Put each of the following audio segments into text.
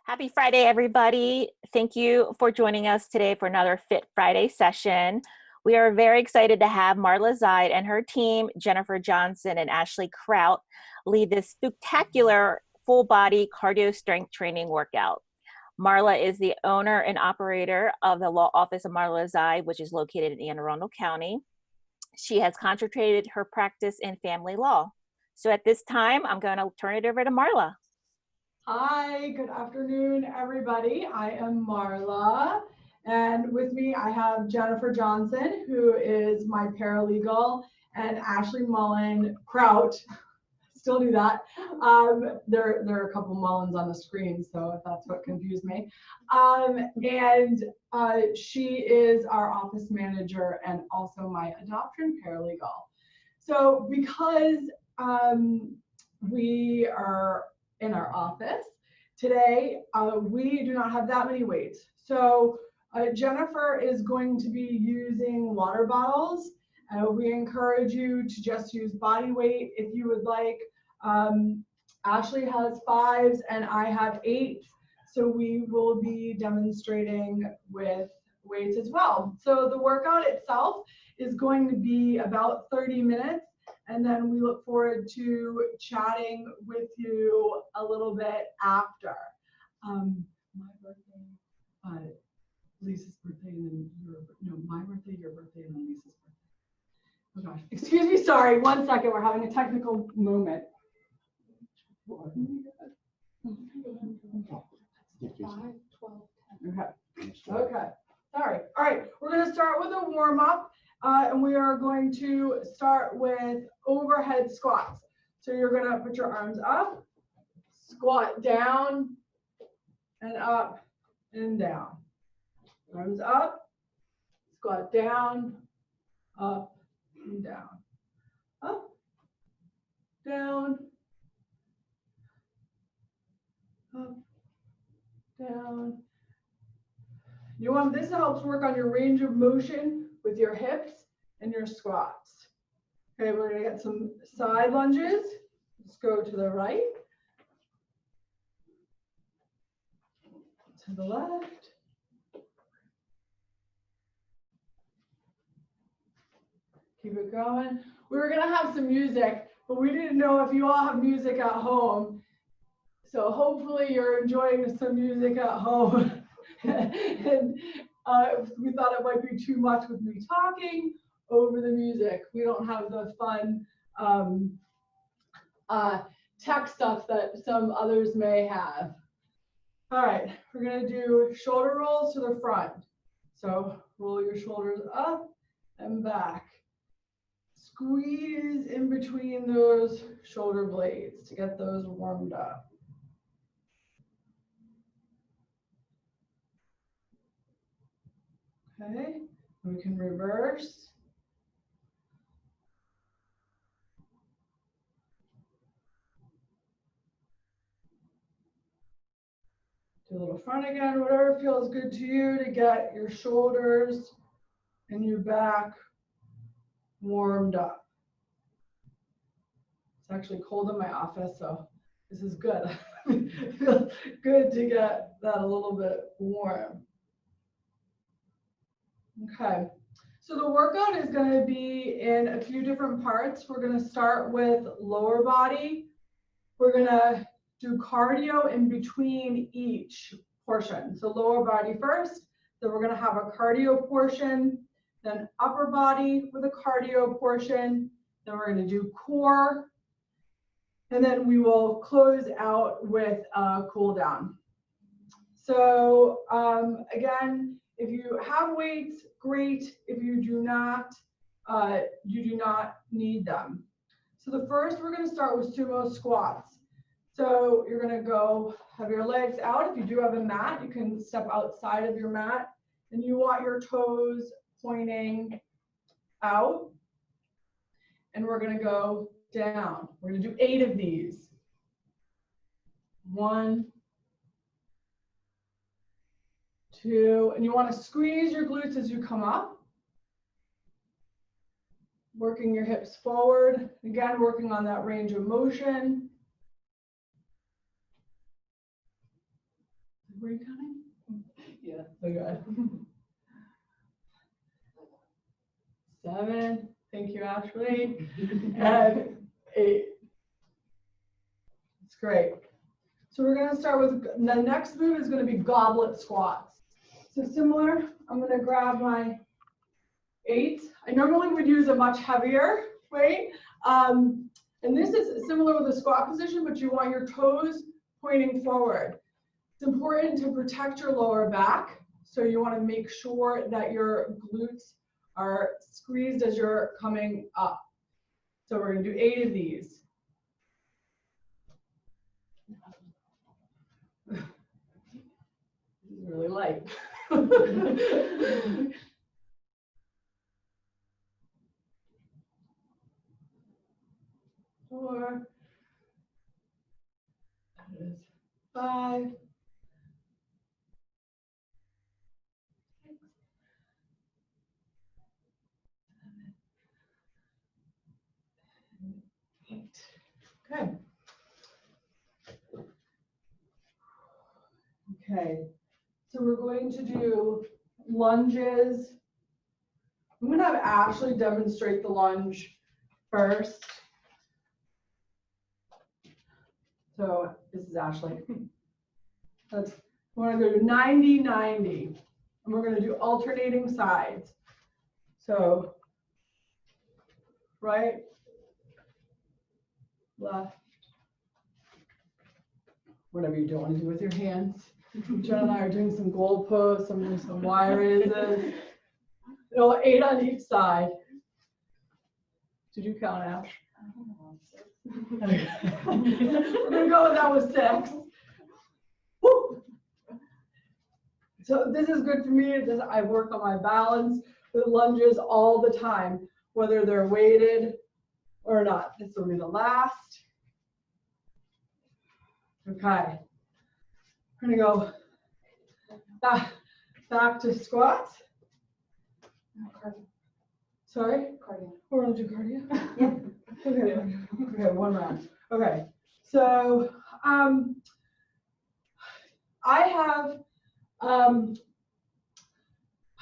Happy Friday, everybody. Thank you for joining us today for another Fit Friday session. We are very excited to have Marla Zide and her team, Jennifer Johnson and Ashley Kraut, lead this Spooktacular full body cardio strength training workout. Marla is the owner and operator of the law office of Marla Zide, which is located in Anne Arundel County. She has concentrated her practice in family law. So at this time, I'm going to turn it over to Marla. Hi, good afternoon, everybody. I am Marla, and with me I have Jennifer Johnson, who is my paralegal, and Ashley Kraut. Still do that. There are a couple Mullins on the screen, so that's what confused me. She is our office manager and also my adoption paralegal. So because we are in our office today, we do not have that many weights. So Jennifer is going to be using water bottles. We encourage you to just use body weight if you would like. Ashley has 5s and I have 8s. So we will be demonstrating with weights as well. So the workout itself is going to be about 30 minutes. And then we look forward to chatting with you a little bit after. My birthday, Lisa's birthday, and then my birthday, your birthday, and then Lisa's birthday. Oh gosh, excuse me, sorry, 1 second, we're having a technical moment. 5, 12, 10. Okay, sorry. All right, we're gonna start with a warm up. And we are going to start with overhead squats. So you're going to put your arms up, squat down, and up and down. Arms up, squat down, up and down. Up, down, up, down. This helps work on your range of motion with your hips and your squats. Okay, we're gonna get some side lunges. Let's go to the right, to the left. Keep it going. We were gonna have some music, but we didn't know if you all have music at home. So hopefully you're enjoying some music at home. And we thought it might be too much with me talking over the music. We don't have the fun tech stuff that some others may have. All right, we're gonna do shoulder rolls to the front. So roll your shoulders up and back. Squeeze in between those shoulder blades to get those warmed up. Okay, we can reverse. Do a little front again, whatever feels good to you to get your shoulders and your back warmed up. It's actually cold in my office, so this is good. It feels good to get that a little bit warm. Okay, so the workout is going to be in a few different parts. We're going to start with lower body. We're going to do cardio in between each portion. So lower body first, then we're going to have a cardio portion, then upper body with a cardio portion, then we're going to do core, and then we will close out with a cool down. So again, if you have weights, great. If you do not need them. So the first, we're going to start with sumo squats. So you're going to go have your legs out. If you do have a mat, you can step outside of your mat, and you want your toes pointing out. And we're going to go down. We're going to do 8 of these. 1, 2, and you want to squeeze your glutes as you come up. Working your hips forward. Again, working on that range of motion. Were you counting? Yeah. Okay. 7. Thank you, Ashley. And 8. It's great. So we're going to start with, the next move is going to be goblet squats. So similar, I'm going to grab my 8. I normally would use a much heavier weight. And this is similar with the squat position, but you want your toes pointing forward. It's important to protect your lower back. So you want to make sure that your glutes are squeezed as you're coming up. So we're going to do 8 of these. This is really light. 4. That is 5. 6. 7. 8. Okay. Okay. So we're going to do lunges. I'm going to have Ashley demonstrate the lunge first. So this is Ashley. We're going to go to 90-90. And we're going to do alternating sides. So right, left, whatever you don't want to do with your hands. Jen and I are doing some goal posts. I'm doing some Y raises. 8 on each side. Did you count, Ash? Okay. We're going to go with that with 6. Woo. So this is good for me. I work on my balance with lunges all the time, whether they're weighted or not. This will be the last. Okay. We're going to go back to squats. Sorry? Cardio. We're going to do cardio? Yeah. Okay, 1 round. Okay, so I have,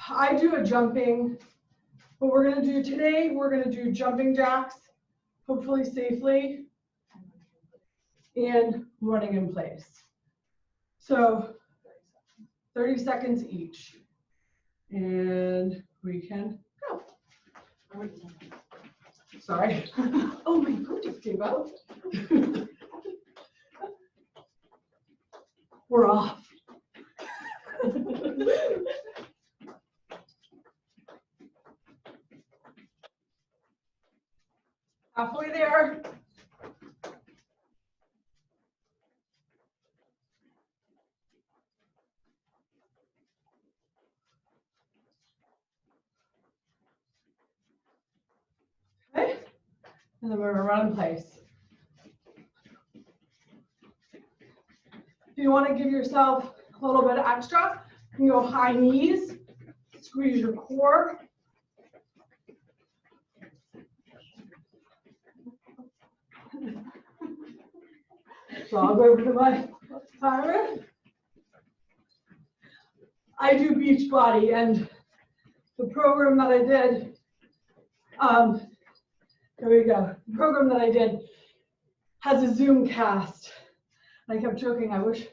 I do a jumping. What we're going to do today, we're going to do jumping jacks, hopefully safely, and running in place. So 30 seconds each. And we can go. Sorry. Oh, my foot just gave out. We're off. Halfway there. Okay. And then we're going to run in place. If you want to give yourself a little bit extra, you can go high knees, squeeze your core. So I'll go over to my timer. I do Beachbody, and the program that I did, there we go. The program that I did has a Zoom cast. And I kept joking, I wish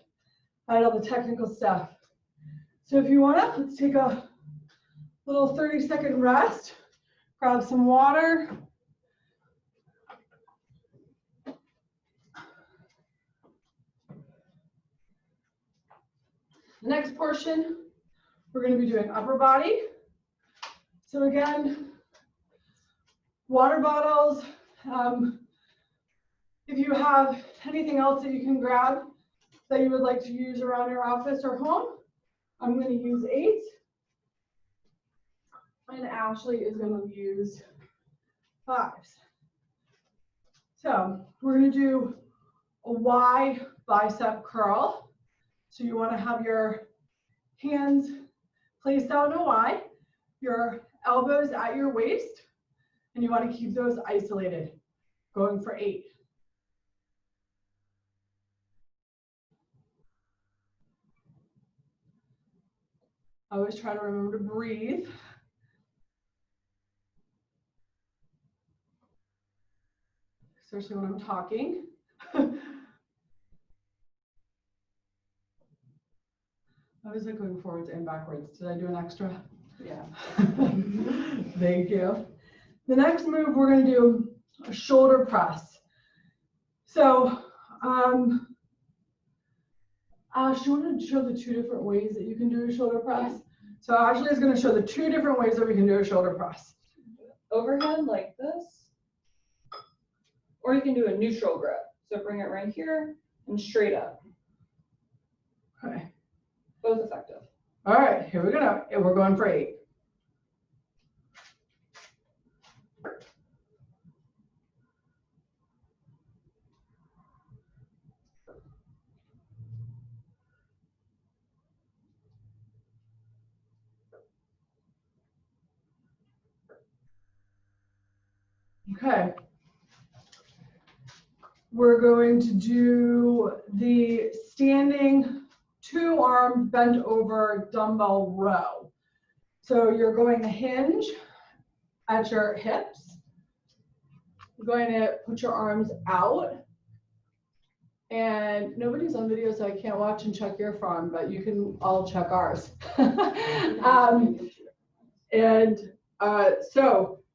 I had all the technical stuff. So if you want to, let's take a little 30-second rest, grab some water. The next portion, we're going to be doing upper body. So again, water bottles. If you have anything else that you can grab that you would like to use around your office or home, I'm going to use 8. And Ashley is going to use 5s. So we're going to do a Y bicep curl. So you want to have your hands placed out in a Y, your elbows at your waist, and you want to keep those isolated. Going for 8. I always try to remember to breathe. Especially when I'm talking. I was like going forwards and backwards. Did I do an extra? Yeah. Thank you. The next move, we're going to do a shoulder press. So, Ash, you want to show the 2 different ways that you can do a shoulder press? So Ashley is going to show the 2 different ways that we can do a shoulder press. Overhead like this, or you can do a neutral grip. So bring it right here and straight up. Okay. Both effective. All right, here we go. And we're going for 8. Okay. We're going to do the standing 2-arm bent over dumbbell row. So you're going to hinge at your hips. You're going to put your arms out. And nobody's on video, so I can't watch and check your form, but you can all check ours. So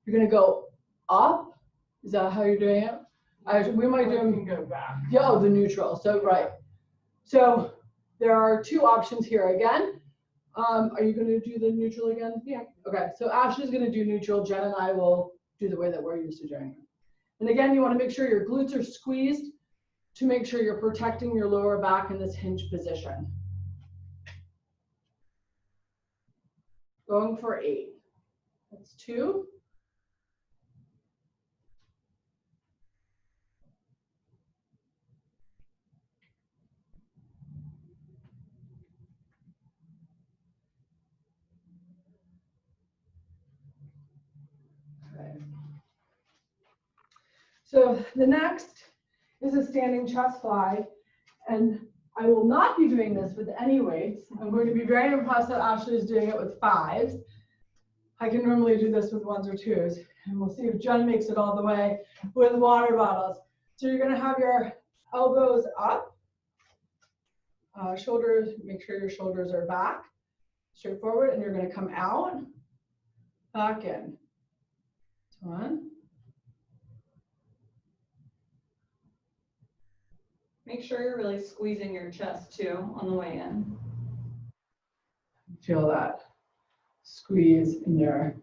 you're going to go up. Is that how you're doing it? We might do them. Go back. Yeah, oh, the neutral. So, right. So there are 2 options here again. Are you going to do the neutral again? Yeah. Okay. So Ashley's going to do neutral. Jen and I will do the way that we're used to doing it. And again, you want to make sure your glutes are squeezed to make sure you're protecting your lower back in this hinge position. Going for 8. That's 2. Okay. So the next is a standing chest fly, and I will not be doing this with any weights. I'm going to be very impressed that Ashley is doing it with 5s. I can normally do this with 1s or 2s, and we'll see if Jen makes it all the way with water bottles. So you're going to have your elbows up, shoulders, make sure your shoulders are back, straight forward, and you're going to come out, back in. 1. Make sure you're really squeezing your chest too on the way in. Feel that squeeze in your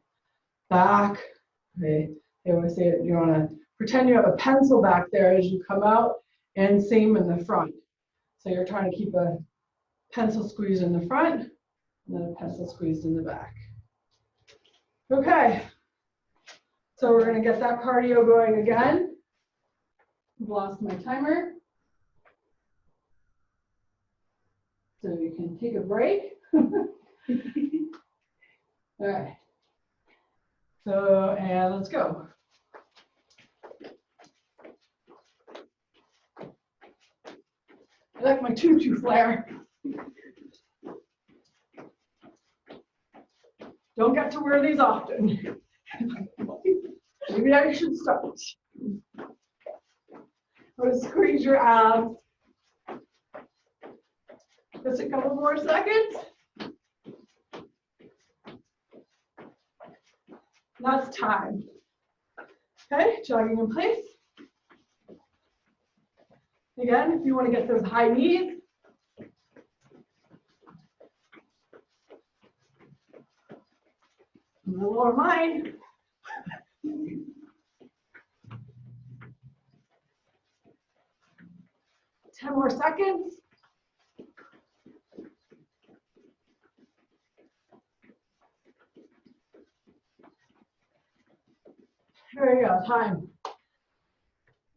back. They always say you want to pretend you have a pencil back there as you come out, and same in the front. So you're trying to keep a pencil squeeze in the front and then a pencil squeezed in the back. Okay, so we're going to get that cardio going again. I've lost my timer. So you can take a break. All right. So, and let's go. I like my tutu flare. Don't get to wear these often. Maybe I should start. I'm going to squeeze your abs. Just a couple more seconds. That's time. Okay, jogging in place. Again, if you want to get those high knees. I'm gonna lower mine. Ten more seconds. There you go, time.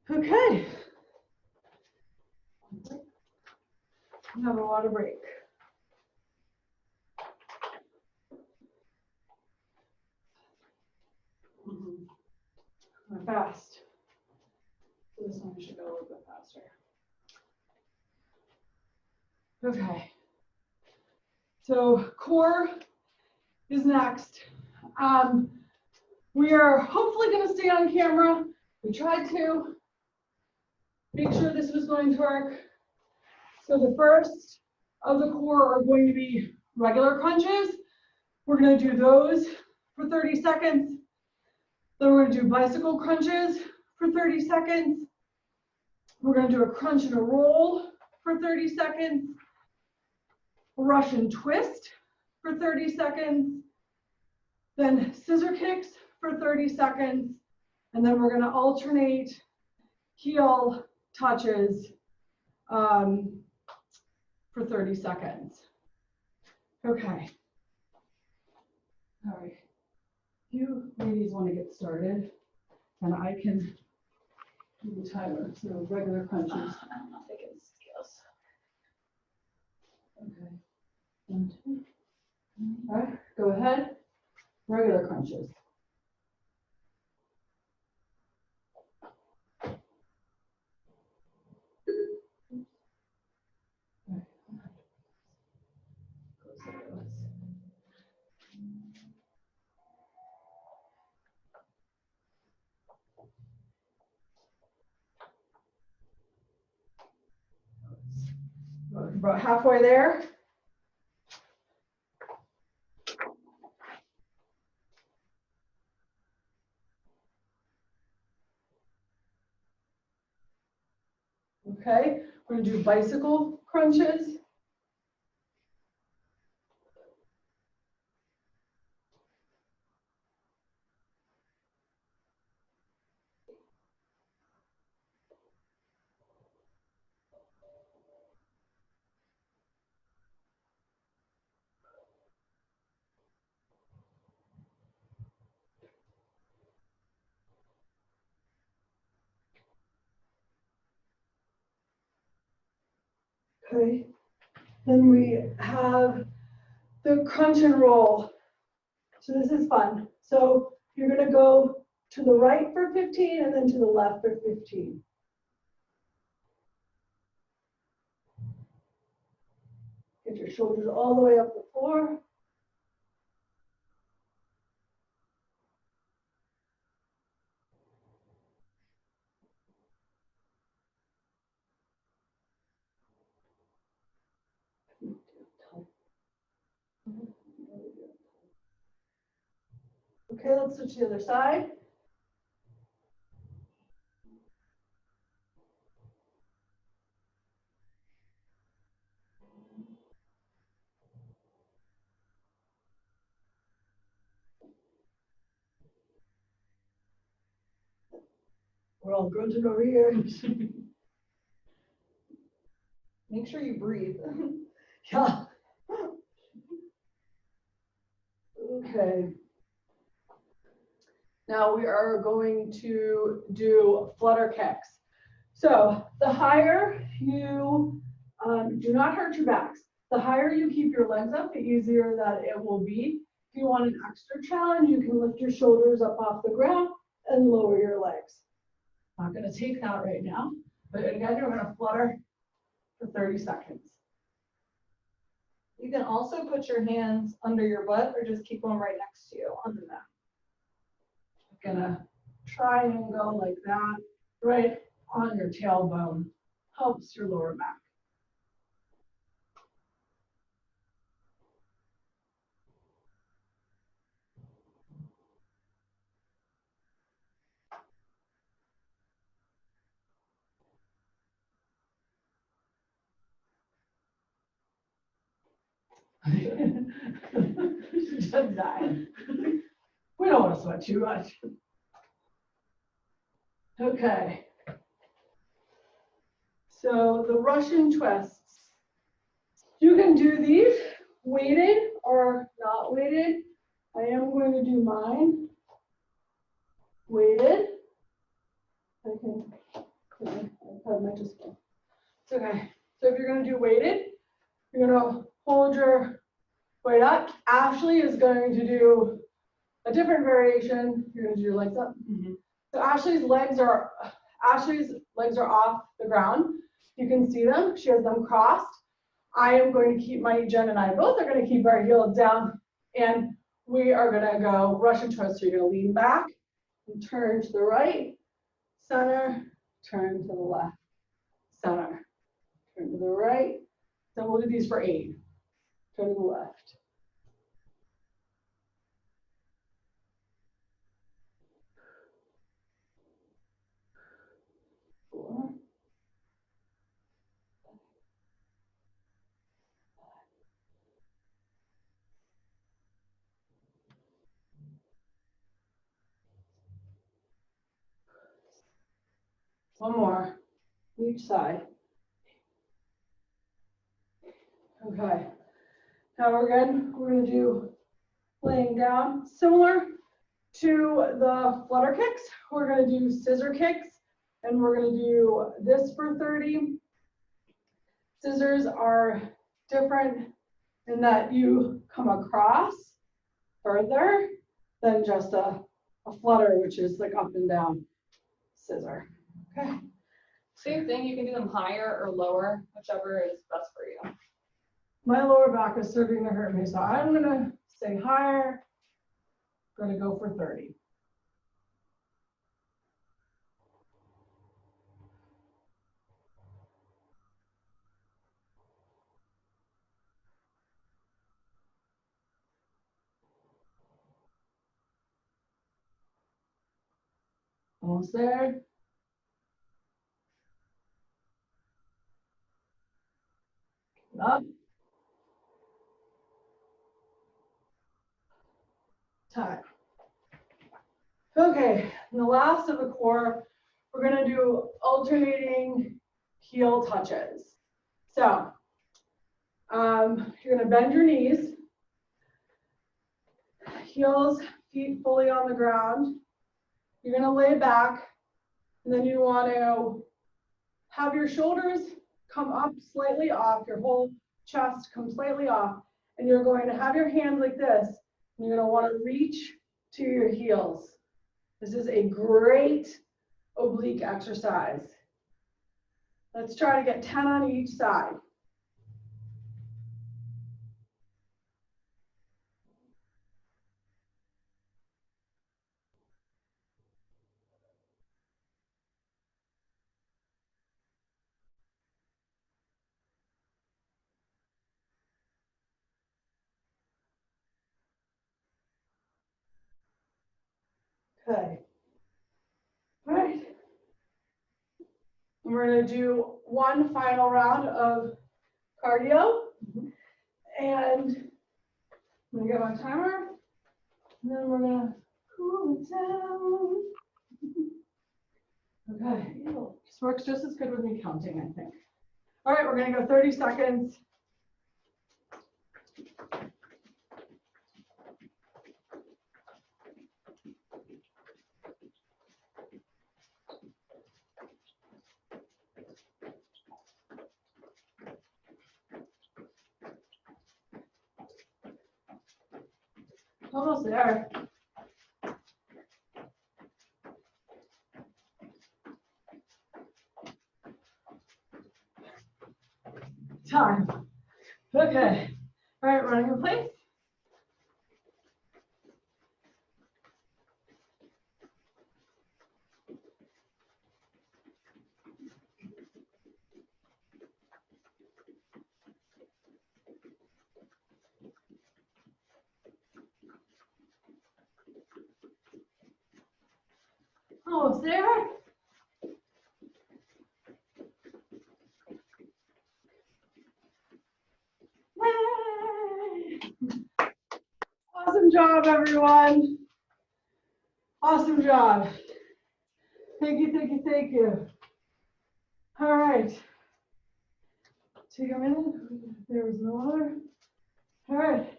Okay. Have a water break. Fast. So this one should go a little bit faster. Okay. So core is next. We are hopefully going to stay on camera. We tried to make sure this was going to work. So the first of the core are going to be regular crunches. We're going to do those for 30 seconds. Then we're going to do bicycle crunches for 30 seconds. We're going to do a crunch and a roll for 30 seconds. Russian twist for 30 seconds. Then scissor kicks for 30 seconds. And then we're going to alternate heel touches for 30 seconds. Okay. All right. You ladies want to get started, and I can do the timer. So regular crunches. I don't know if I can skills. Okay. 1, 2. All right. Go ahead. Regular crunches. About halfway there. Okay, we're going to do bicycle crunches. Okay, then we have the crunch and roll. So this is fun. So you're going to go to the right for 15 and then to the left for 15. Get your shoulders all the way up the floor. Okay, let's switch to the other side. We're all grunting over here. Make sure you breathe. Yeah. Okay. Now we are going to do flutter kicks. So the higher you, do not hurt your backs. The higher you keep your legs up, the easier that it will be. If you want an extra challenge, you can lift your shoulders up off the ground and lower your legs. Not going to take that right now, but again, you're going to flutter for 30 seconds. You can also put your hands under your butt or just keep them right next to you on the mat. I'm gonna try and go like that, right on your tailbone. Helps your lower back. She's just dying. We don't want to sweat too much. Okay. So the Russian twists. You can do these weighted or not weighted. I am going to do mine weighted. I might just go. It's okay. So if you're going to do weighted, you're going to hold your weight up. Ashley is going to do a different variation. You're going to do your legs up. Mm-hmm. So Ashley's legs are off the ground. You can see them. She has them crossed. I am going to keep Jen and I both are going to keep our heels down, and we are gonna go Russian twist. So you're gonna lean back and turn to the right, center, turn to the left, center, turn to the right. Then we'll do these for 8. Turn to the left. Four. One more, each side. Okay, now we're good. We're gonna do laying down. Similar to the flutter kicks, we're gonna do scissor kicks, and we're gonna do this for 30. Scissors are different in that you come across further than just a flutter, which is like up and down scissor. Okay. Same thing, you can do them higher or lower, whichever is best for you. My lower back is starting to hurt me, so I'm gonna say higher. Gonna go for 30. Almost there. Up. Time. Okay, and the last of the core, we're gonna do alternating heel touches. So, you're gonna bend your knees, heels, feet fully on the ground. You're gonna lay back, and then you want to have your shoulders come up slightly off, your whole chest come slightly off, and you're going to have your hand like this, and you're gonna wanna reach to your heels. This is a great oblique exercise. Let's try to get 10 on each side. Okay. All right. And we're going to do one final round of cardio. And I'm going to get my timer. And then we're going to cool it down. Okay. This works just as good with me counting, I think. All right, we're going to go 30 seconds. Almost there. Time. Okay. All right, running in place. Almost there. Yay! Awesome job, everyone. Awesome job. Thank you, thank you, thank you. All right. Take a minute. There was no other. All right.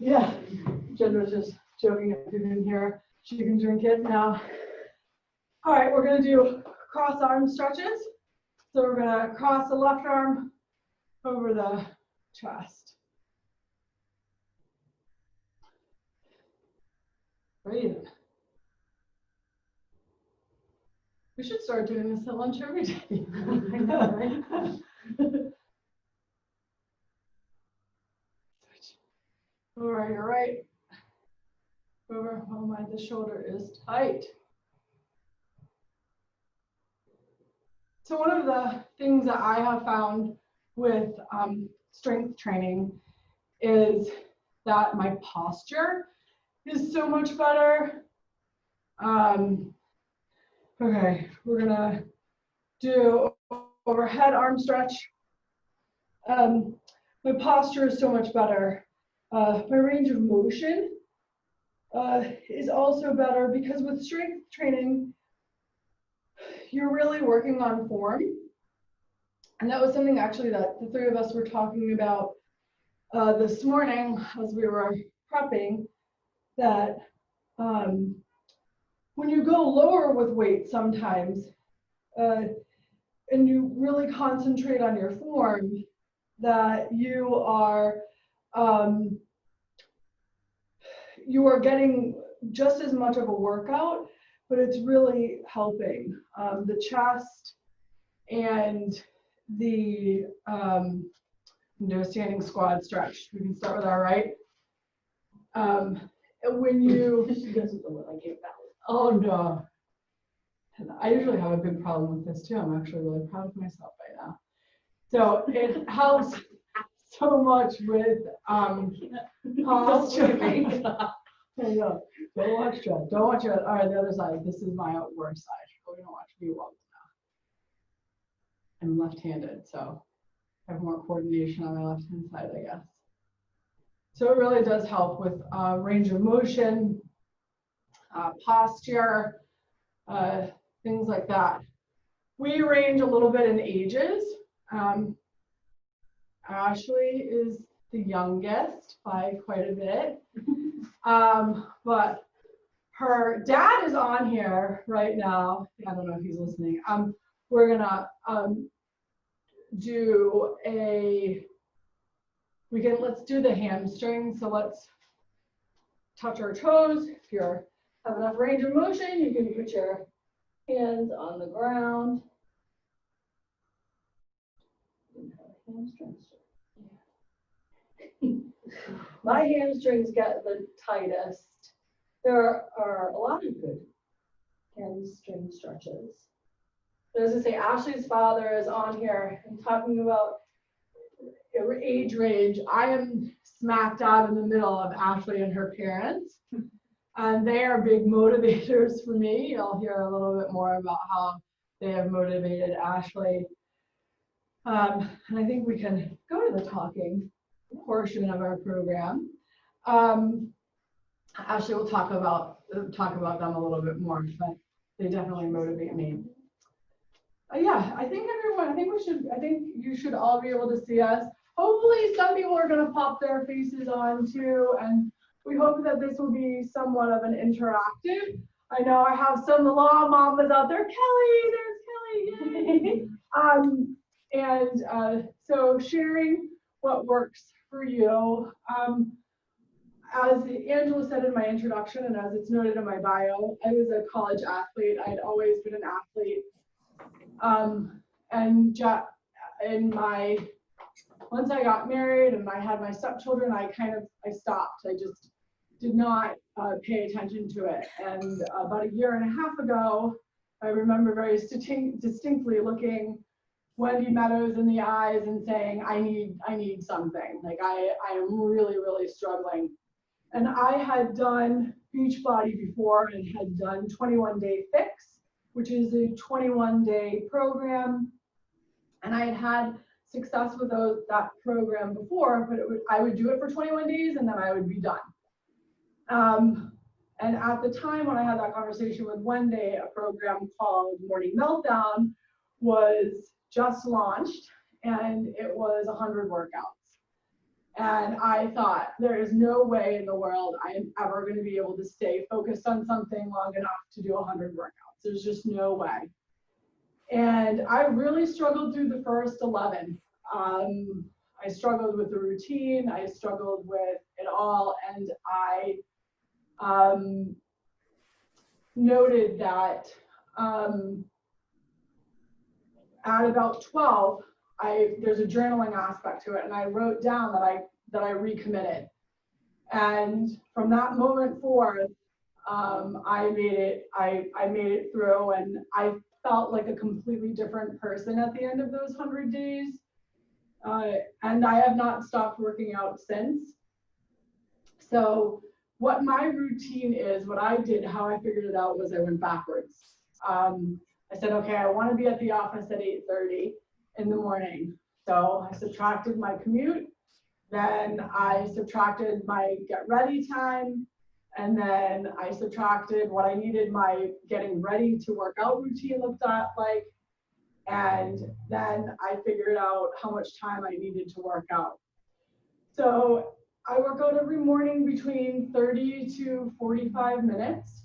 Yeah, Jen was just joking if you didn't hear. She can drink it now. All right, we're gonna do cross arm stretches. So we're gonna cross the left arm over the chest. Breathe. We should start doing this at lunch every day. the shoulder is tight. So one of the things that I have found with strength training is that my posture is so much better. Okay, we're gonna do overhead arm stretch. My posture is so much better. My range of motion is also better because with strength training, you're really working on form. And that was something actually that the three of us were talking about this morning as we were prepping, that when you go lower with weight sometimes, and you really concentrate on your form, that you are getting just as much of a workout, but it's really helping the chest and the do a standing squat stretch. We can start with our right. When you She doesn't know what I gave that. oh no. I usually have a big problem with this too. I'm actually really proud of myself right now. So it helps so much with posture. I know. Don't watch Dread. Don't watch it. All right, the other side. This is my worst side. We're gonna watch V-Walks now. I'm left-handed, so I have more coordination on my left-hand side, I guess. So it really does help with range of motion, posture, things like that. We range a little bit in ages. Ashley is the youngest by quite a bit. But her dad is on here right now. I don't know if he's listening. We're gonna do let's do the hamstring. So let's touch our toes. If you have enough range of motion, you can put your hands on the ground. My hamstrings get the tightest. There are a lot of good hamstring stretches. But as I say, Ashley's father is on here and talking about age range. I am smack dab in the middle of Ashley and her parents. And they are big motivators for me. You'll hear a little bit more about how they have motivated Ashley. And I think we can go to the talking portion of our program. Ashley will talk about them a little bit more, but they definitely motivate me. Yeah, I think you should all be able to see us. Hopefully some people are going to pop their faces on too, and we hope that this will be somewhat of an interactive. I know I have some law mamas out there. Kelly, there's Kelly, yay! So sharing what works for you. As Angela said in my introduction, and as it's noted in my bio, I was a college athlete. I'd always been an athlete. Once I got married and I had my stepchildren, I stopped. I just did not pay attention to it. And about a year and a half ago, I remember very distinctly looking Wendy Meadows in the eyes and saying, I need something. Like I am really, really struggling. And I had done Beachbody before and had done 21 Day Fix, which is a 21-day program. And I had had success with that program before, but I would do it for 21 days and then I would be done. And at the time when I had that conversation with Wendy, a program called Morning Meltdown was just launched, and it was 100 workouts. And I thought, there is no way in the world I am ever going to be able to stay focused on something long enough to do 100 workouts. There's just no way. And I really struggled through the first 11. I struggled with the routine. I struggled with it all. And I noted that at about 12, there's a journaling aspect to it, and I wrote down that I recommitted. And from that moment forth, I made it through, and I felt like a completely different person at the end of those 100 days. And I have not stopped working out since. So what my routine is, what I did, how I figured it out was I went backwards. I said, okay, I want to be at the office at 8:30 in the morning. So I subtracted my commute, then I subtracted my get ready time, and then I subtracted what I needed my getting ready to work out routine looked at like, and then I figured out how much time I needed to work out. So I work out every morning between 30 to 45 minutes.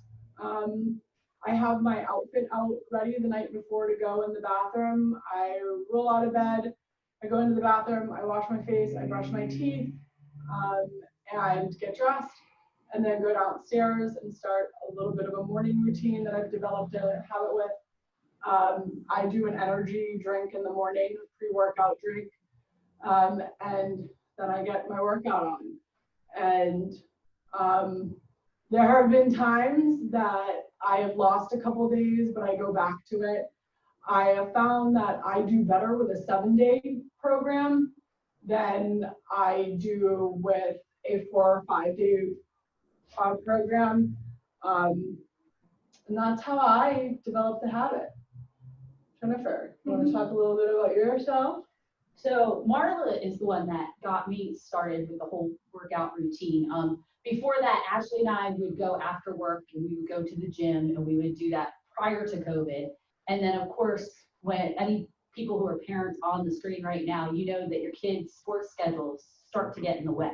I have my outfit out ready the night before to go in the bathroom. I roll out of bed, I go into the bathroom, I wash my face, I brush my teeth, and get dressed, and then go downstairs and start a little bit of a morning routine that I've developed a habit with. I do an energy drink in the morning, pre-workout drink, and then I get my workout on. And there have been times that I have lost a couple days, but I go back to it. I have found that I do better with a 7-day program than I do with a 4 or 5-day program. And that's how I developed the habit. Jennifer, you want to talk a little bit about yourself? So Marla is the one that got me started with the whole workout routine. Before that, Ashley and I would go after work and we would go to the gym, and we would do that prior to COVID. And then of course, when any people who are parents on the screen right now, you know that your kids' sports schedules start to get in the way.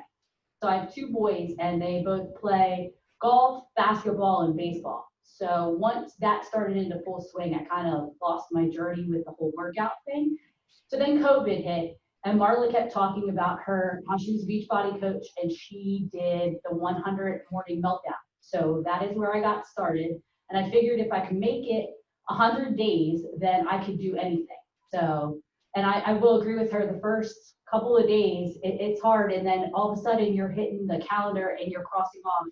So I have 2 boys and they both play golf, basketball, and baseball. So once that started into full swing, I kind of lost my journey with the whole workout thing. So then COVID hit, and Marla kept talking about how she was a Beachbody coach, and she did the 100 morning meltdown. So that is where I got started. And I figured if I could make it 100 days, then I could do anything. So, and I will agree with her, the first couple of days, it's hard. And then all of a sudden you're hitting the calendar and you're crossing off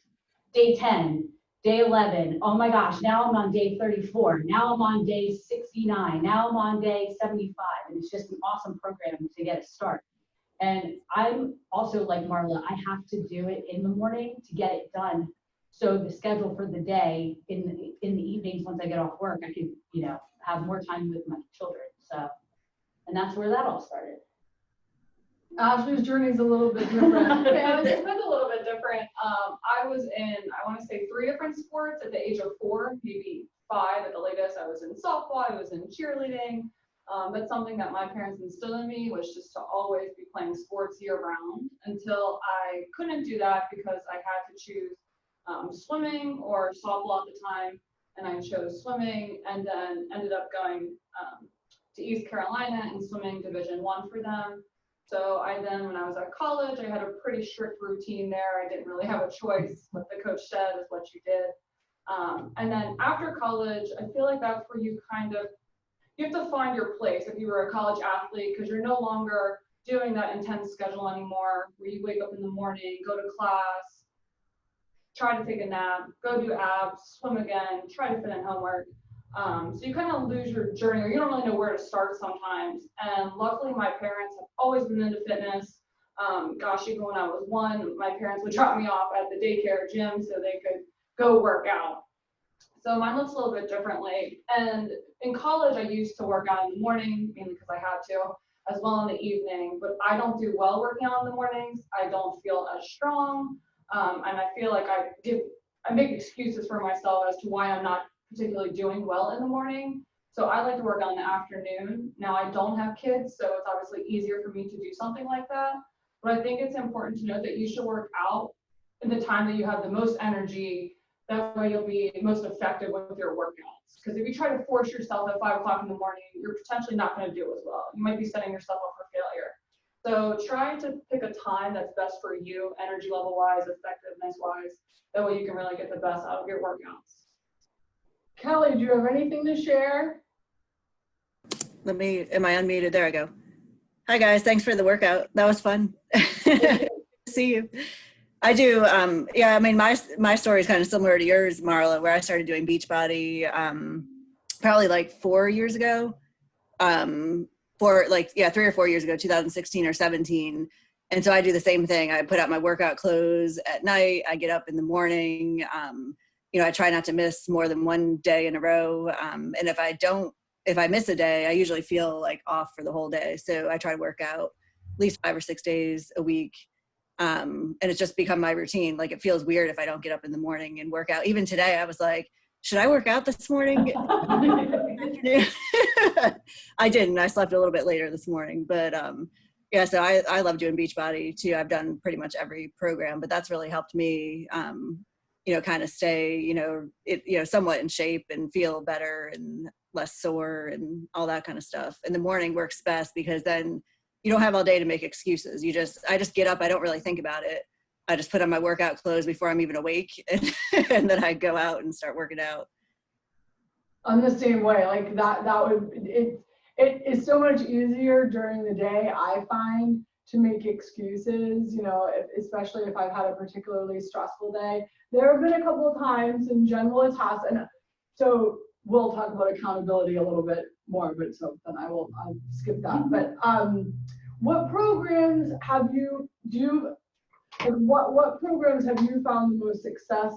day 10, day 11. Oh my gosh, now I'm on day 34. Now I'm on day 69. Now I'm on day 75. And it's just an awesome program to get a start. And I'm also like Marla, I have to do it in the morning to get it done. So the schedule for the day in the evenings, once I get off work, I can, have more time with my children. So, and that's where that all started. Ashley's journey is a little bit different. Yeah, it's been a little bit different. I was in, I want to say 3 different sports at the age of 4, maybe 5 at the latest. I was in softball, I was in cheerleading. That's something that my parents instilled in me, was just to always be playing sports year round, until I couldn't do that because I had to choose swimming or softball at the time. And I chose swimming, and then ended up going to East Carolina and swimming Division I for them. So I then, when I was at college, I had a pretty strict routine there. I didn't really have a choice. What the coach said is what you did. And then after college, I feel like that's where you you have to find your place if you were a college athlete, because you're no longer doing that intense schedule anymore, where you wake up in the morning, go to class, try to take a nap, go do abs, swim again, try to fit in homework. So you kind of lose your journey, or you don't really know where to start sometimes. And luckily my parents have always been into fitness. Gosh, even when I was 1, my parents would drop me off at the daycare gym so they could go work out. So mine looks a little bit differently. And in college, I used to work out in the morning, mainly because I had to, as well in the evening. But I don't do well working out in the mornings. I don't feel as strong. And I feel like I make excuses for myself as to why I'm not particularly doing well in the morning. So I like to work out in the afternoon. Now I don't have kids, so it's obviously easier for me to do something like that. But I think it's important to note that you should work out in the time that you have the most energy. That way you'll be most effective with your workouts. Because if you try to force yourself at 5 o'clock in the morning, you're potentially not going to do as well. You might be setting yourself up for failure. So try to pick a time that's best for you, energy level wise, effectiveness wise. That way you can really get the best out of your workouts. Kelly, do you have anything to share? Am I unmuted? There I go. Hi guys, thanks for the workout. That was fun. See you. I do. Yeah, I mean, my story is kind of similar to yours, Marla, where I started doing Beachbody probably like 4 years ago. For like, yeah, 3 or 4 years ago, 2016 or 17. And so I do the same thing. I put out my workout clothes at night. I get up in the morning. I try not to miss more than one day in a row. And if I miss a day, I usually feel like off for the whole day. So I try to work out at least 5 or 6 days a week. And it's just become my routine. Like, it feels weird if I don't get up in the morning and work out. Even today, I was like, should I work out this morning? I didn't. I slept a little bit later this morning, but yeah, so I love doing Beachbody too. I've done pretty much every program, but that's really helped me, kind of stay, somewhat in shape and feel better and less sore and all that kind of stuff. And the morning works best because then you don't have all day to make excuses. I just get up. I don't really think about it. I just put on my workout clothes before I'm even awake, and then I go out and start working out. I'm the same way. Like it is so much easier during the day, I find, to make excuses, especially if I've had a particularly stressful day. There have been a couple of times in general tasks, and so we'll talk about accountability a little bit more, but so then I'll skip that. But what programs what programs have you found the most success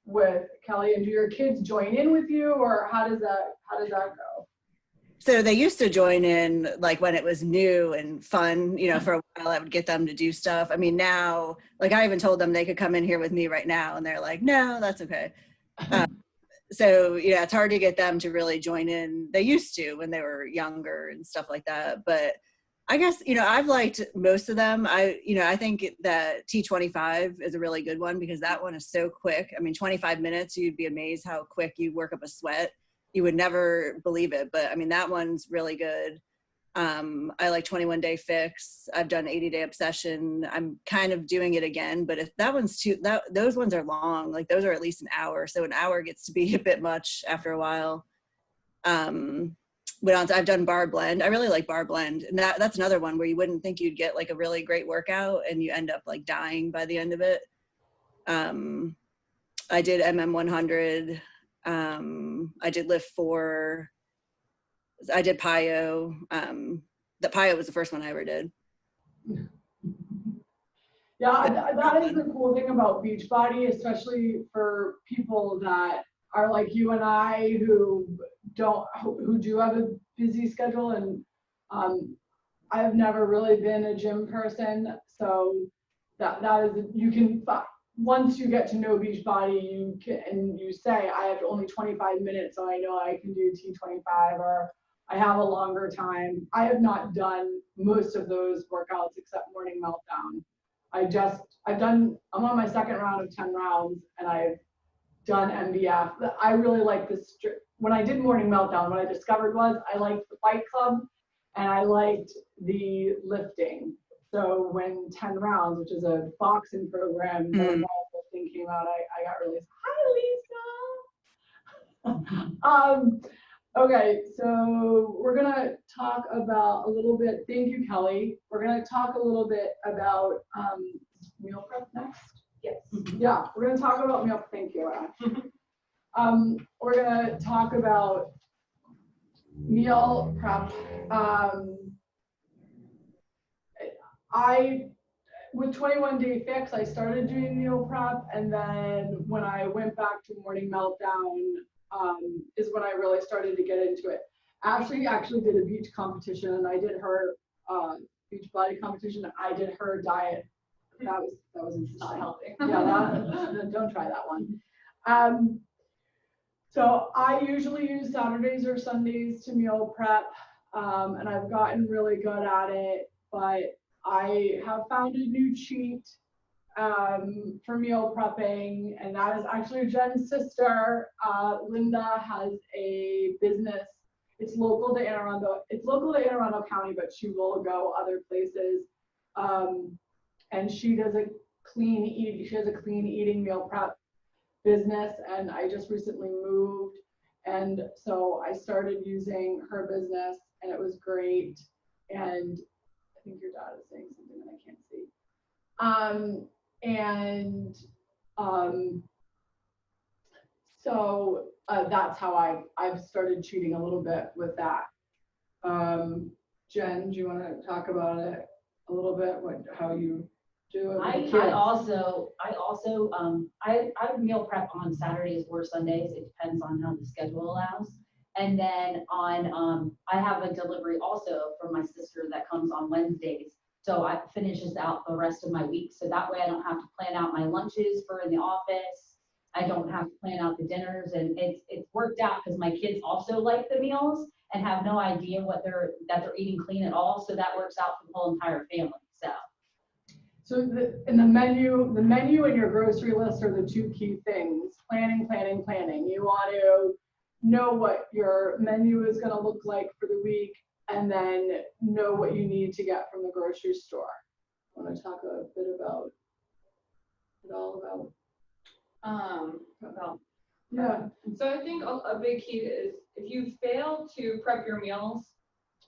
with, Kelly? And do your kids join in with you, or how does that go? So they used to join in like when it was new and fun, for a while I would get them to do stuff. I mean, now, like, I even told them they could come in here with me right now, and they're like, no, that's okay. So yeah, it's hard to get them to really join in. They used to when they were younger and stuff like that. But I guess, I've liked most of them. I think that T25 is a really good one because that one is so quick. I mean, 25 minutes, you'd be amazed how quick you work up a sweat. You would never believe it, but I mean, that one's really good. I like 21 Day Fix. I've done 80-Day Obsession. I'm kind of doing it again, but if that one's those ones are long, like those are at least an hour. So an hour gets to be a bit much after a while. But I've done Bar Blend. I really like Bar Blend. And that's another one where you wouldn't think you'd get like a really great workout and you end up like dying by the end of it. I did MM100. I did Lift 4. I did Pio. The Pio was the first one I ever did. Yeah, that is the cool thing about Beachbody, especially for people that are like you and I who do have a busy schedule. And I've never really been a gym person, so that is, you can, once you get to know Beachbody, you say, I have only 25 minutes, so I know I can do T25, or I have a longer time. I have not done most of those workouts except Morning Meltdown. I'm on my second round of 10 rounds, and I've done MBF. I really like this. When I did Morning Meltdown, what I discovered was I liked the Fight Club and I liked the lifting. So when 10 rounds, which is a boxing program, lifting came out, I got really, hi Lisa. Okay, so we're gonna talk about a little bit, thank you, Kelly. We're gonna talk a little bit about meal prep next. Yes. Yeah, we're gonna talk about meal, thank you. We're gonna talk about meal prep. With 21 Day Fix, I started doing meal prep, and then when I went back to Morning Meltdown, is when I really started to get into it. Ashley actually did a beach competition, and I did her beach body competition. I did her diet. That was not healthy. Yeah, don't try that one. So I usually use Saturdays or Sundays to meal prep, and I've gotten really good at it, but I have found a new cheat for meal prepping, and that is actually Jen's sister. Linda has a business. It's local to Anne Arundel County, but she will go other places. And she has a clean eating meal prep business, and I just recently moved, and so I started using her business, and it was great. And I think your dad is saying something that I can't see. And so that's how I've started cheating a little bit with that. Jen, do you want to talk about it a little bit? How you do it with the kids? I meal prep on Saturdays or Sundays. It depends on how the schedule allows. And then I have a delivery also from my sister that comes on Wednesdays. So I finishes out the rest of my week. So that way I don't have to plan out my lunches for in the office. I don't have to plan out the dinners, and it's worked out because my kids also like the meals and have no idea that they're eating clean at all. So that works out for the whole entire family. So in the menu and your grocery list are the two key things: planning. You want to know what your menu is going to look like for the week, and then know what you need to get from the grocery store. I want to talk a bit about it all about. Yeah. So I think a big key is if you fail to prep your meals,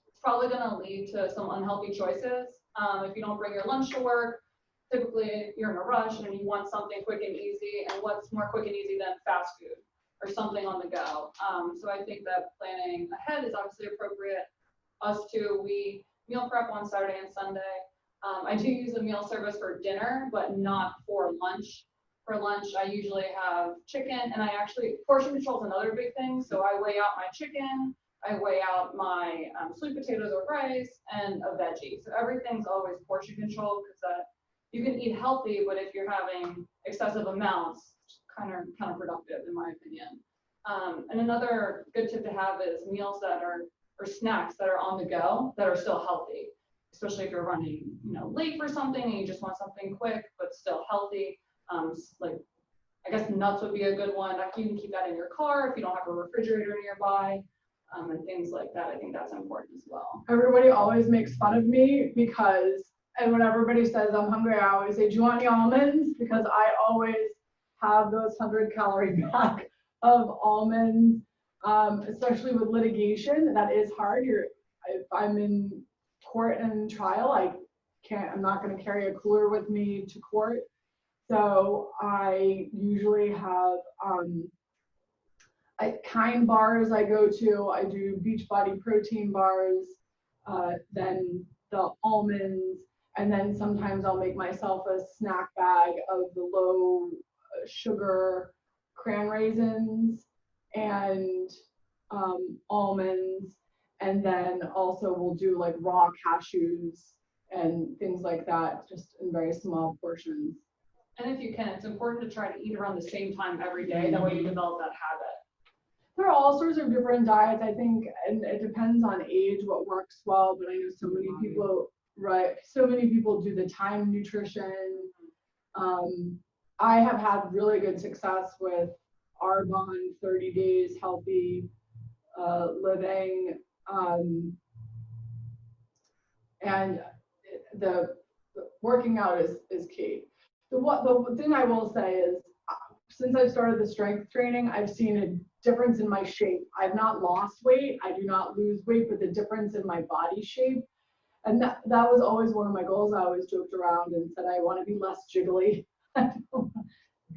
it's probably going to lead to some unhealthy choices. If you don't bring your lunch to work, typically you're in a rush and you want something quick and easy. And what's more quick and easy than fast food or something on the go? So I think that planning ahead is obviously appropriate. Us too, we meal prep on Saturday and Sunday. I do use a meal service for dinner, but not for lunch. For lunch, I usually have chicken, and portion control is another big thing. So I weigh out my chicken, I weigh out my sweet potatoes or rice, and a veggie. So everything's always portion control because you can eat healthy, but if you're having excessive amounts, it's kind of counterproductive in my opinion. And another good tip to have is meals or snacks that are on the go that are still healthy, especially if you're running, late for something and you just want something quick but still healthy. Like I guess nuts would be a good one. You can keep that in your car if you don't have a refrigerator nearby, and things like that. I think that's important as well. Everybody always makes fun of me and when everybody says I'm hungry, I always say, do you want any almonds? Because I always have those 100-calorie pack of almonds, especially with litigation. That is hard. If I'm in court and trial, I'm not going to carry a cooler with me to court. So I usually have Kind bars I go to. I do Beachbody protein bars, then the almonds, and then sometimes I'll make myself a snack bag of the low sugar cran raisins and almonds, and then also we'll do like raw cashews and things like that, just in very small portions. And if you can, it's important to try to eat around the same time every day. That way you develop that habit. There are all sorts of different diets, I think, and it depends on age, what works well, but I know so many people, right? So many people do the time nutrition. I have had really good success with Arbonne 30 days healthy living, and the working out is key. The thing I will say is, since I've started the strength training, I've seen a difference in my shape. I've not lost weight. I do not lose weight, but the difference in my body shape. And that was always one of my goals. I always joked around and said, I want to be less jiggly. I don't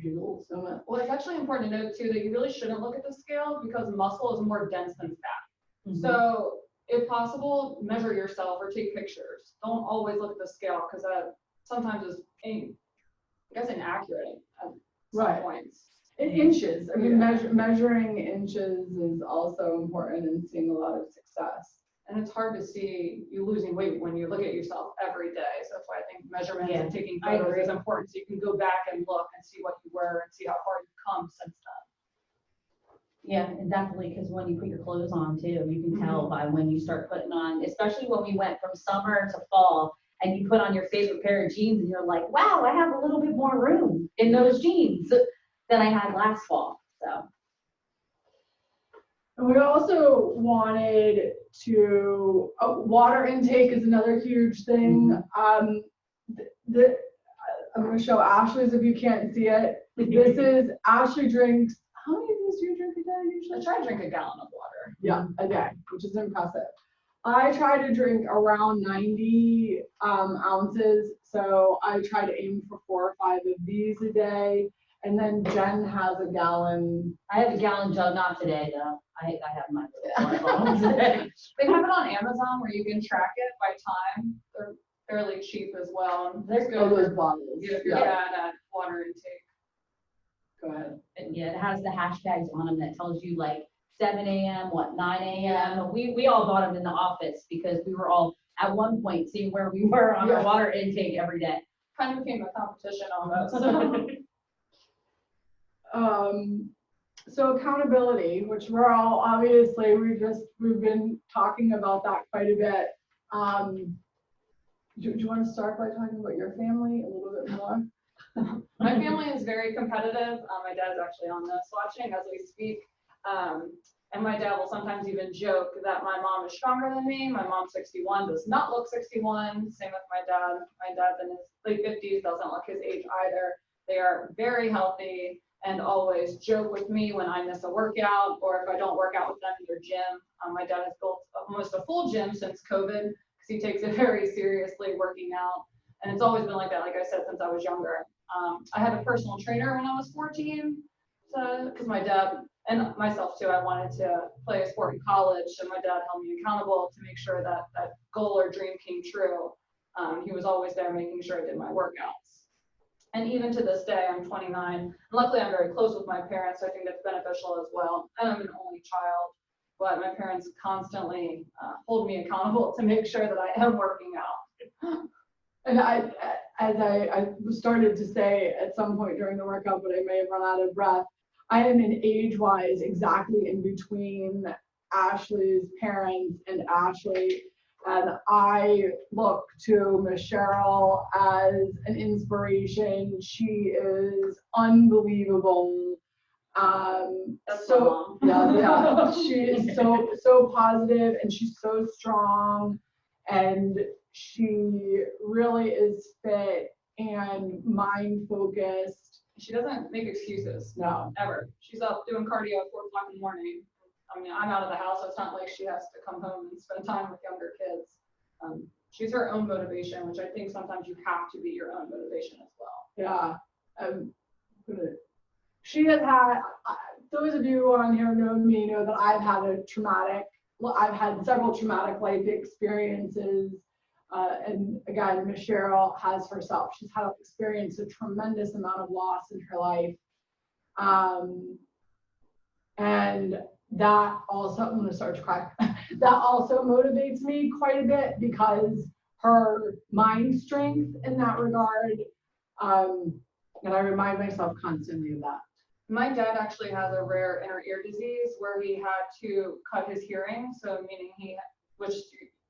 jiggle so much. Well, it's actually important to note too that you really shouldn't look at the scale because muscle is more dense than fat. Mm-hmm. So if possible, measure yourself or take pictures. Don't always look at the scale because that sometimes is, inaccurate at some points. In inches. I mean, measuring inches is also important and seeing a lot of success. And it's hard to see you losing weight when you look at yourself every day. So that's why I think measurements and taking photos is important. So you can go back and look and see what you were and see how far you've come since then. Yeah, and definitely, because when you put your clothes on too, you can tell by when you start putting on, especially when we went from summer to fall and you put on your favorite pair of jeans and you're like, wow, I have a little bit more room in those jeans than I had last fall. So. And we also wanted to, water intake is another huge thing. I'm going to show Ashley's if you can't see it. This is, Ashley drinks, how many of these do you drink a day usually? I try to drink a gallon of water. Yeah, a day, which is impressive. I try to drink around 90 ounces. So I try to aim for 4 or 5 of these a day. And then Jen has a gallon. I have a gallon jug, not today though. I have my little bottle today. They have it on Amazon where you can track it by time. They're fairly cheap as well. And There's good Those for bottles. if you're Yeah. bad at water intake. Go ahead. And yeah, it has the hashtags on them that tells you like 7 a.m., 9 a.m. We all bought them in the office because we were all at one point seeing where we were on our water intake every day. Kind of became a competition almost. So accountability, which we're all obviously we've been talking about that quite a bit. Do you want to start by talking about your family a little bit more? My family is very competitive. My dad's actually on this watching as we speak. And my dad will sometimes even joke that my mom is stronger than me. My mom's 61, does not look 61. Same with my dad. My dad's in his late 50s, doesn't look his age either. They are very healthy and always joke with me when I miss a workout or if I don't work out with them in their gym. My dad has built almost a full gym since COVID because he takes it very seriously working out. And it's always been like that, like I said, since I was younger. I had a personal trainer when I was 14 because my dad and myself too, I wanted to play a sport in college, and my dad held me accountable to make sure that that goal or dream came true. He was always there making sure I did my workouts. And even to this day, I'm 29. And luckily, I'm very close with my parents, so I think that's beneficial as well. And I'm an only child, but my parents constantly hold me accountable to make sure that I am working out. And as I started to say at some point during the workout, but I may have run out of breath, I am in age-wise exactly in between Ashley's parents and Ashley. And I look to Miss Cheryl as an inspiration. She is unbelievable. That's So my mom. yeah, she is so positive, and she's so strong, and she really is fit and mind focused. She doesn't make excuses, No. ever. She's up doing cardio at 4 o'clock in the morning. I mean, I'm out of the house, so it's not like she has to come home and spend time with younger kids. She's her own motivation, which I think sometimes you have to be your own motivation as well. Yeah. She has had, those of you on here know me, know that I've had several traumatic life experiences. And again, Miss Cheryl has herself. She's had experienced a tremendous amount of loss in her life. And that also, I'm going to start to cry. That also motivates me quite a bit because her mind strength in that regard. And I remind myself constantly of that. My dad actually has a rare inner ear disease where he had to cut his hearing. So meaning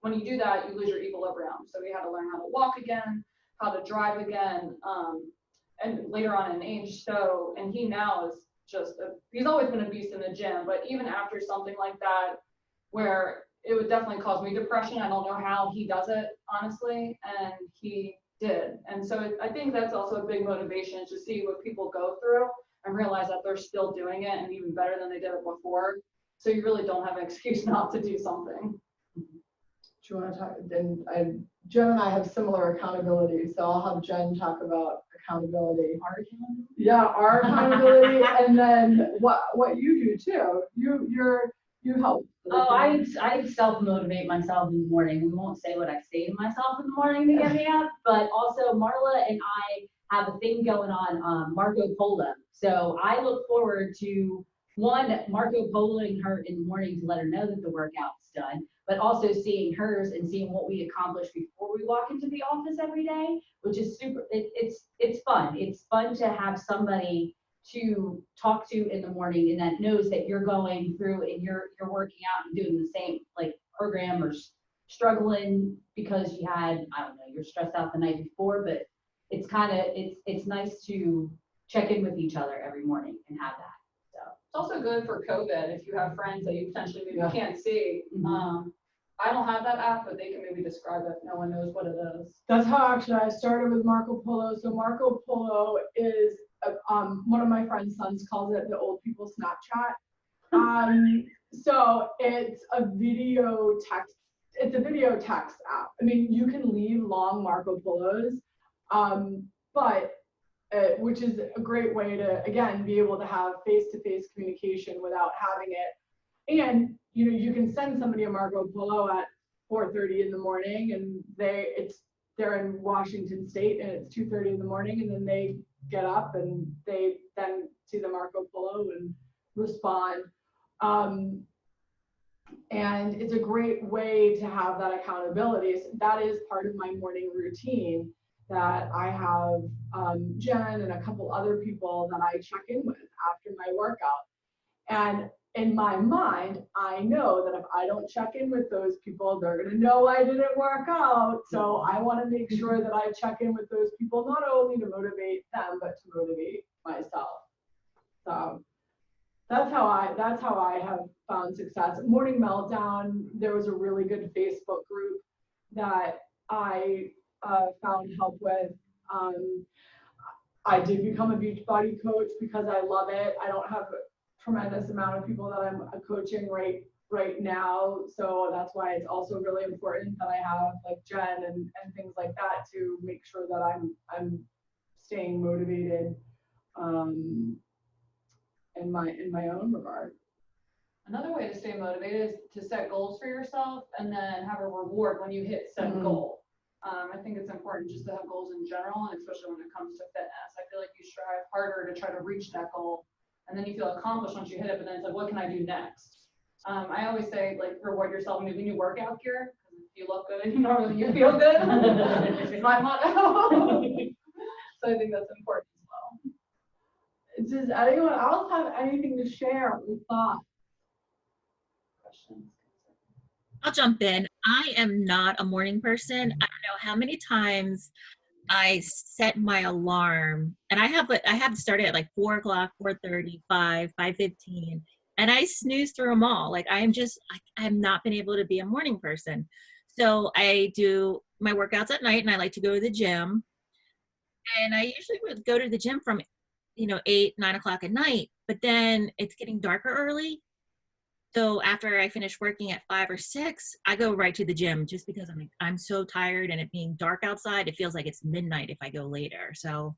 when you do that, you lose your equilibrium. So he had to learn how to walk again, how to drive again, and later on in age. So, and he now is he's always been a beast in the gym, but even after something like that, where it would definitely cause me depression, I don't know how he does it, honestly, and he did. And so I think that's also a big motivation to see what people go through and realize that they're still doing it and even better than they did it before. So you really don't have an excuse not to do something. Do you want to talk? And Jen and I have similar accountability, so I'll have Jen talk about accountability. Our accountability? Yeah, our accountability, and then what you do too. You help. Oh, I self-motivate myself in the morning. We won't say what I say to myself in the morning to get me up, but also Marla and I have a thing going on, Marco Polo. So I look forward to Marco Poloing her in the morning to let her know that the workout's done, but also seeing hers and seeing what we accomplish before we walk into the office every day, which is super, it's fun. It's fun to have somebody to talk to in the morning and that knows that you're going through and you're working out and doing the same like program or struggling because you had, I don't know, you're stressed out the night before, but it's it's nice to check in with each other every morning and have that. So It's also good for COVID if you have friends that you potentially maybe can't see. Mhm. I don't have that app, but they can maybe describe it. No one knows what it is. That's how actually I started with Marco Polo. So Marco Polo is one of my friend's sons calls it the old people Snapchat. So it's a video text. it's a video text app. I mean, you can leave long Marco Polos, but which is a great way to, again, be able to have face-to-face communication without having it. And, you know, you can send somebody a Marco Polo at 4:30 in the morning, and they're in Washington State, and it's 2:30 in the morning, and then they get up and they then see the Marco Polo and respond. And it's a great way to have that accountability. So that is part of my morning routine, that I have Jen and a couple other people that I check in with after my workout. And in my mind, I know that if I don't check in with those people, they're going to know I didn't work out. So I want to make sure that I check in with those people, not only to motivate them, but to motivate myself. So that's how I have found success. Morning Meltdown, there was a really good Facebook group that I found help with. I did become a Beachbody coach because I love it. I don't have a tremendous amount of people that I'm coaching right now, so that's why it's also really important that I have like Jen and things like that to make sure that I'm staying motivated in my own regard. Another way to stay motivated is to set goals for yourself and then have a reward when you hit said goal. I think it's important just to have goals in general, and especially when it comes to fitness. I feel like you strive harder to try to reach that goal, and then you feel accomplished once you hit it, but then it's like, what can I do next? I always say, like, reward yourself when you work out gear, because if you look good, normally you feel good. It's my motto. So I think that's important as well. Does anyone else have anything to share or thoughts? Questions? I'll jump in. I am not a morning person. I don't know how many times I set my alarm, and I have to start at like 4 o'clock, 4:30, 5:15, and I snooze through them all. Like I've not been able to be a morning person. So I do my workouts at night, and I like to go to the gym. And I usually would go to the gym from, 8, 9 o'clock at night, but then it's getting darker early. So after I finish working at 5 or 6, I go right to the gym just because I'm so tired, and it being dark outside, it feels like it's midnight if I go later. So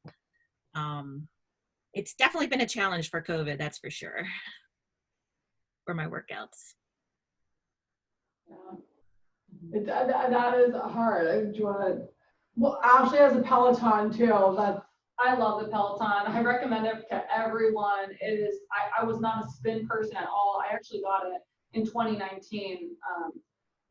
it's definitely been a challenge for COVID, that's for sure, for my workouts. Yeah. That is hard. Well, Ashley has a Peloton too. I love the Peloton. I recommend it to everyone. It is, I was not a spin person at all. I actually got it in 2019,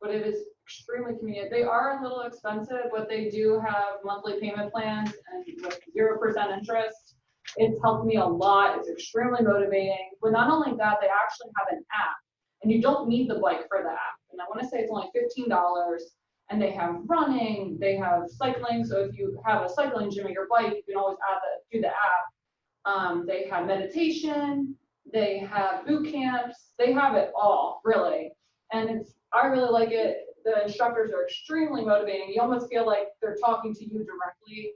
but it is extremely convenient. They are a little expensive, but they do have monthly payment plans and with 0% interest. It's helped me a lot. It's extremely motivating. But not only that, they actually have an app, and you don't need the bike for the app. And I want to say it's only $15. And they have running, they have cycling. So if you have a cycling gym at your bike, you can always add that to the app. They have meditation, they have boot camps, they have it all, really. And I really like it. The instructors are extremely motivating. You almost feel like they're talking to you directly.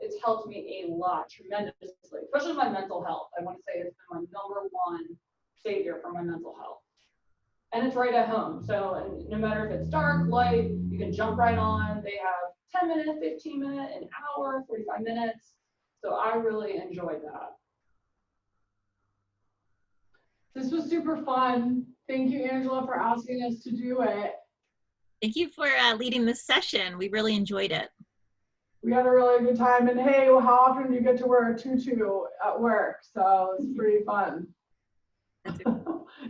It's helped me a lot, tremendously, especially my mental health. I want to say it's been my #1 savior for my mental health. And it's right at home. So no matter if it's dark, light, you can jump right on. They have 10 minutes, 15 minutes, an hour, 45 minutes. So I really enjoyed that. This was super fun. Thank you, Angela, for asking us to do it. Thank you for leading this session. We really enjoyed it. We had a really good time. And hey, how often do you get to wear a tutu at work? So it's pretty fun.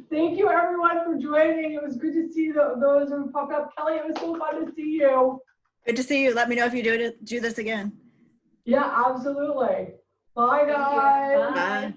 Thank you, everyone, for joining. It was good to see those who popped up. Kelly, it was so fun to see you. Good to see you. Let me know if you do this again. Yeah, absolutely. Bye, guys. Bye. Bye.